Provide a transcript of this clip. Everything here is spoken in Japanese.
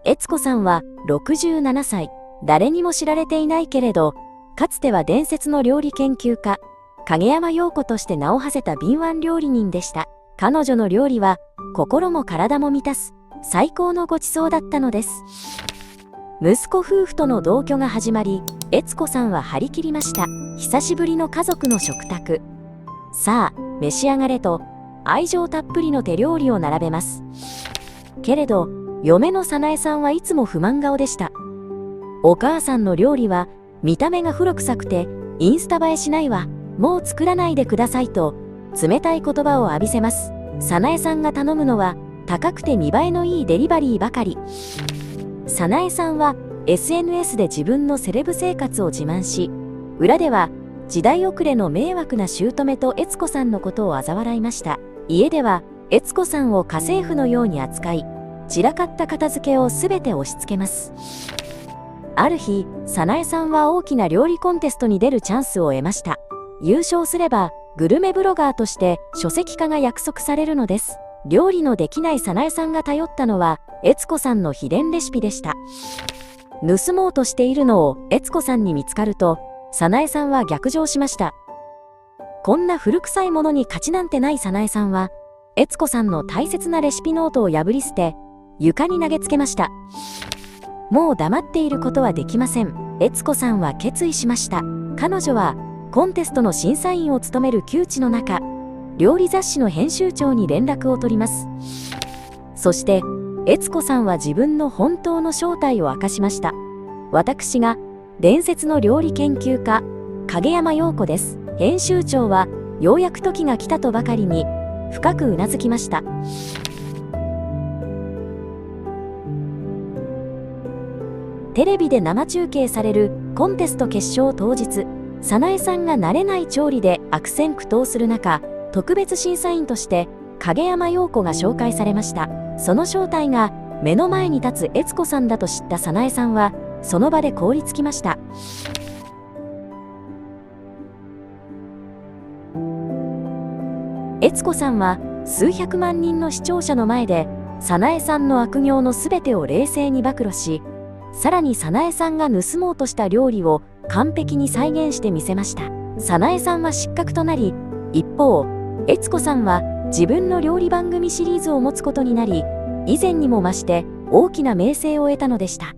悦子さんは67歳、誰にも知られていないけれど、かつては伝説の料理研究家、影山陽子として名を馳せた敏腕料理人でした。彼女の料理は心も体も満たす最高のごちそうだったのです。息子夫婦との同居が始まり、悦子さんは張り切りました。久しぶりの家族の食卓。さあ、召し上がれと、愛情たっぷりの手料理を並べます。けれど、嫁の早苗さんはいつも不満顔でした。お母さんの料理は、見た目が古臭くて、インスタ映えしないわ、もう作らないでくださいと、冷たい言葉を浴びせます。早苗さんが頼むのは、高くて見栄えのいいデリバリーばかり。早苗さんは SNS で自分のセレブ生活を自慢し、裏では時代遅れの迷惑な姑と悦子さんのことを嘲笑いました。家では悦子さんを家政婦のように扱い、散らかった片付けをすべて押し付けます。ある日、早苗さんは大きな料理コンテストに出るチャンスを得ました。優勝すればグルメブロガーとして書籍化が約束されるのです。料理のできない早苗さんが頼ったのは悦子さんの秘伝レシピでした。盗もうとしているのを悦子さんに見つかると、早苗さんは逆上しました。こんな古臭いものに勝ちなんてない早苗さんは、悦子さんの大切なレシピノートを破り捨て、床に投げつけました。もう黙っていることはできません。悦子さんは決意しました。彼女はコンテストの審査員を務める窮地の中、料理雑誌の編集長に連絡を取ります。そして悦子さんは自分の本当の正体を明かしました。私が伝説の料理研究家、影山陽子です。編集長はようやく時が来たとばかりに深くうなずきました。テレビで生中継されるコンテスト決勝当日、早苗さんが慣れない調理で悪戦苦闘する中、特別審査員として影山陽子が紹介されました。その正体が目の前に立つ悦子さんだと知った早苗さんはその場で凍りつきました。悦子さんは数百万人の視聴者の前で早苗さんの悪行のすべてを冷静に暴露し、さらに早苗さんが盗もうとした料理を完璧に再現してみせました。早苗さんは失格となり、一方悦子さんは自分の料理番組シリーズを持つことになり、以前にも増して大きな名声を得たのでした。